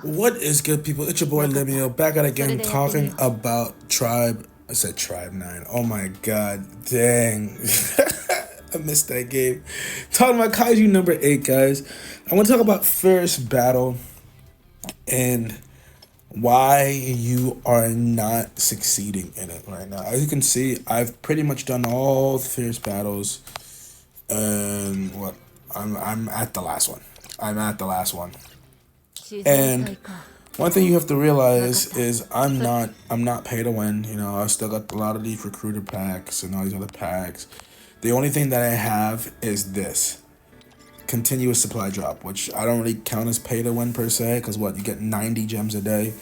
What is good, people? It's your boy Limio back at again talking about Tribe. I said Tribe 9. Oh my god, dang. I missed that game. Talking about Kaiju number 8, guys. I want to talk about first battle and why you are not succeeding in it right now. As you can see, I've pretty much done all the fierce battles, and I'm at the last one. I'm at the last one. And one thing you have to realize is I'm not pay to win. You know, I still got a lot of these recruiter packs and all these other packs. The only thing that I have is this continuous supply drop, which I don't really count as pay to win per se, because what, you get 90 gems a day.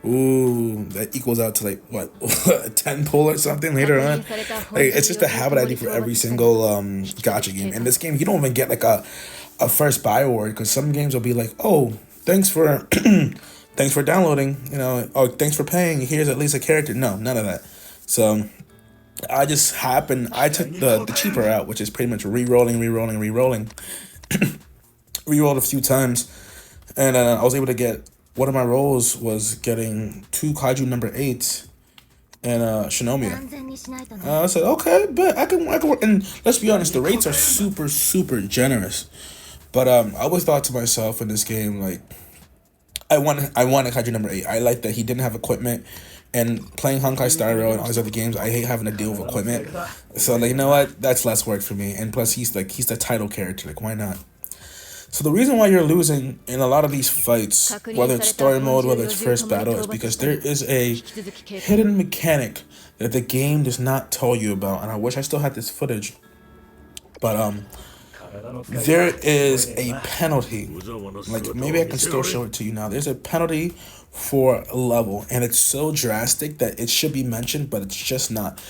Ooh, that equals out to like what, a 10 pull or something later on. Like, it's just a habit I do for every single gacha game. In this game, you don't even get like a first buy award, because some games will be like, oh, thanks for thanks for downloading, you know, oh, thanks for paying, here's at least a character. No, none of that. So I took the cheaper route, which is pretty much re-rolling. Re-rolled a few times, and I was able to get, one of my rolls was getting 2 Kaiju number 8 and Shinomiya. I said, okay, but I can work. And let's be honest, the rates are super generous. But I always thought to myself in this game, like, I wanted Kaiju number 8. I like that he didn't have equipment, and playing Honkai Star Rail and all these other games, I hate having to deal with equipment. So, like, you know what? That's less work for me. And plus, he's the title character. Like, why not? So the reason why you're losing in a lot of these fights, whether it's story mode, whether it's first battle, is because there is a hidden mechanic that the game does not tell you about. And I wish I still had this footage. But there is a penalty. Like, maybe I can still show it to you now. There's a penalty for a level, and it's so drastic that it should be mentioned, but it's just not.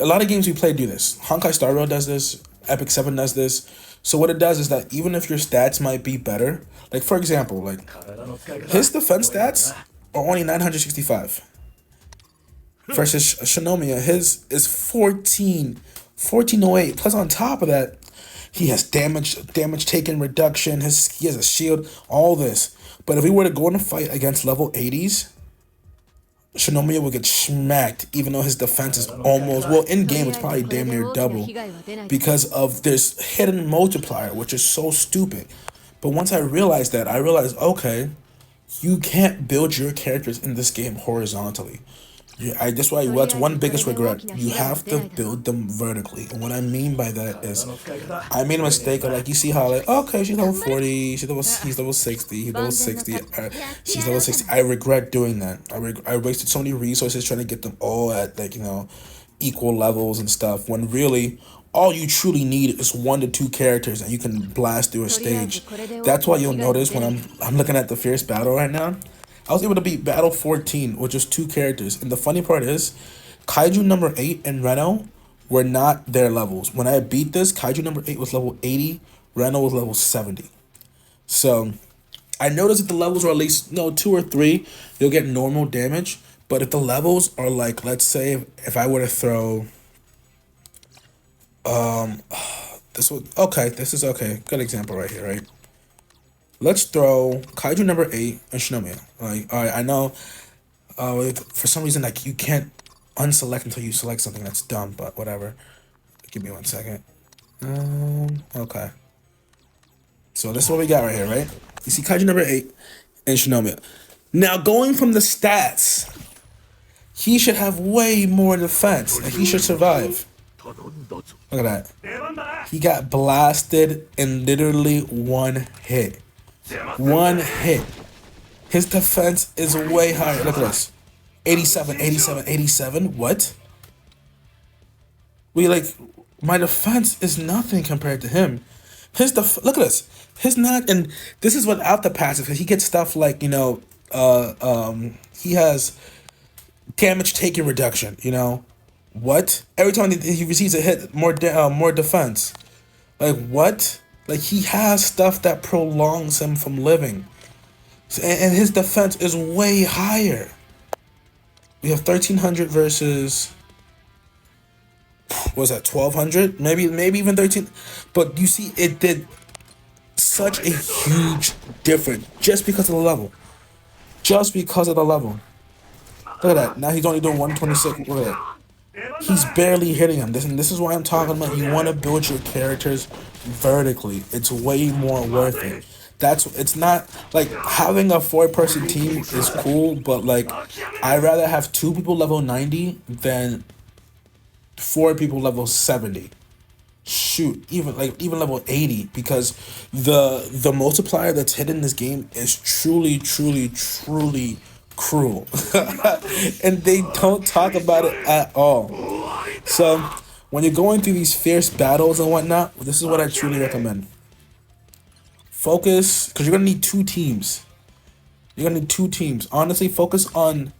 A lot of games we play do this. Honkai Star Rail does this. Epic 7 does this. So what it does is that even if your stats might be better, like for example, like his defense stats are only 965 versus Shinomiya, his is 1408. Plus on top of that, he has damage taken reduction, he has a shield, all this. But if we were to go in a fight against level 80s, Shinomiya will get smacked, even though his defense is almost, well, in game it's probably damn near double, because of this hidden multiplier, which is so stupid. But once I realized that, I realized, okay, you can't build your characters in this game horizontally. That's why, that's one biggest regret. You have to build them vertically. And what I mean by that is, I made a mistake of, like, you see how, like, okay, she's level 40, he's level 60, he's level 60, she's level 60. I regret doing that. I wasted so many resources trying to get them all at, like, you know, equal levels and stuff, when really all you truly need is 1 to 2 characters and you can blast through a stage. That's why you'll notice when I'm looking at the fierce battle right now, I was able to beat battle 14 with just 2 characters. And the funny part is, Kaiju number 8 and Reno were not their levels. When I beat this, Kaiju number 8 was level 80, Reno was level 70. So I noticed if the levels are at least 2 or 3, you'll get normal damage. But if the levels are like, let's say if I were to throw this is okay. Good example right here, right? Let's throw Kaiju number 8 and Shinomiya. Like, alright, I know for some reason, like, you can't unselect until you select something. That's dumb, but whatever. Give me 1 second. Okay. So this is what we got right here, right? You see Kaiju number 8 and Shinomiya. Now, going from the stats, he should have way more defense, and he should survive. Look at that. He got blasted in literally 1 hit. 1 hit. His defense is way higher. Look at this. 87. What? My defense is nothing compared to him. Look at this. And this is without the passive, because he gets stuff like, you know, he has damage taken reduction, you know. What? Every time he receives a hit, more defense. Like, what? Like, he has stuff that prolongs him from living. And his defense is way higher. We have 1300 versus, what was that, 1200? Maybe even 13. But you see, it did such a huge difference just because of the level. just because of the level. Look at that. Now he's only doing 126. Look at that. He's barely hitting him. This is why I'm talking about. You want to build your characters vertically. It's way more worth it. It's not like having a 4-person team is cool, but like I'd rather have 2 people level 90 than 4 people level 70. Shoot, even level 80, because the multiplier that's hidden in this game is truly, truly, truly cruel. And they don't talk about it at all. So when you're going through these fierce battles and whatnot, this is what I truly recommend. Focus, because you're gonna need 2 teams. You're gonna need 2 teams. Honestly, focus on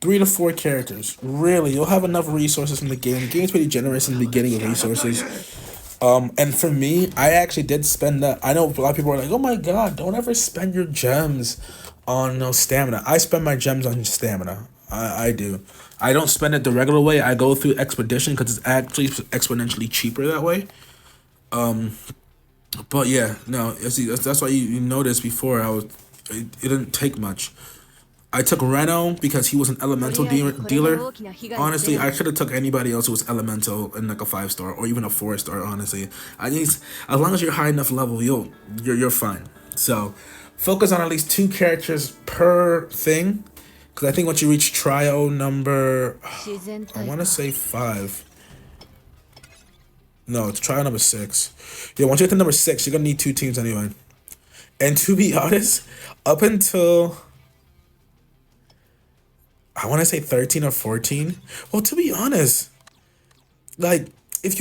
3 to 4 characters. Really, you'll have enough resources in the game. The game's pretty generous in the beginning of resources. And for me, I actually did spend that. I know a lot of people are like, "Oh my god, don't ever spend your gems on stamina." I spend my gems on stamina. I do. I don't spend it the regular way. I go through expedition because it's actually exponentially cheaper that way. But yeah, no. See, that's why you noticed before it didn't take much. I took Reno because he was an elemental dealer. Honestly, I should have took anybody else who was elemental in like a 5-star or even a 4-star. Honestly, I think as long as you're high enough level, you're fine. So focus on at least 2 characters per thing, because I think once you reach trio number, I want to say 5. No, it's trio number 6. Yeah, once you get to number 6, you're gonna need 2 teams anyway. And to be honest, up until I want to say 13 or 14. Well, to be honest, like if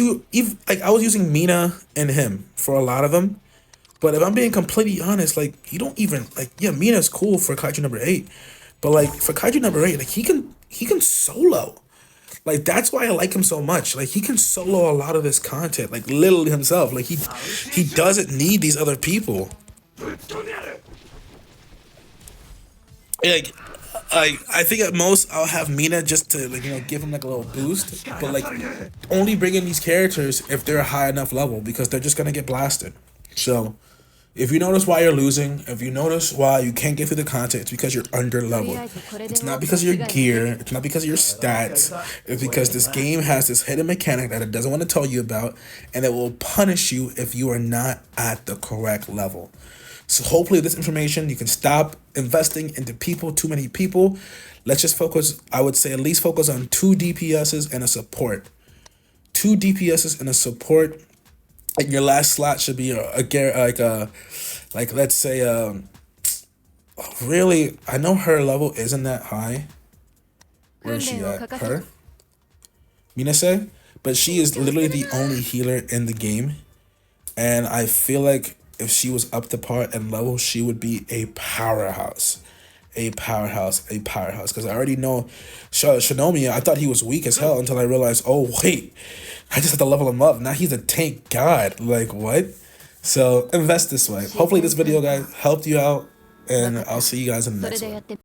I was using Mina and him for a lot of them, but if I'm being completely honest, like you don't even like Mina's cool for Kaiju number 8, but like for Kaiju number 8, like he can solo. Like that's why I like him so much. Like he can solo a lot of this content, like literally himself. Like he doesn't need these other people. Like I think at most I'll have Mina just to give him like a little boost, but like only bring in these characters if they're a high enough level, because they're just gonna get blasted. So if you notice why you're losing, if you notice why you can't get through the content, it's because you're under leveled. It's not because of your gear, it's not because of your stats, it's because this game has this hidden mechanic that it doesn't want to tell you about, and it will punish you if you are not at the correct level. So hopefully this information, you can stop investing into too many people. Let's just focus, I would say at least focus on 2 DPSs and a support. 2 DPSs and a support. And your last slot should be like let's say, really, I know her level isn't that high. Where is she at? Her? Minase? But she is literally the only healer in the game. And I feel like if she was up to par and level, she would be a powerhouse. A powerhouse. Because I already know Shinomiya, I thought he was weak as hell until I realized, oh, wait, I just have to level him up. Now he's a tank god. Like, what? So invest this way. Hopefully this video, guys, helped you out. And I'll see you guys in the next one.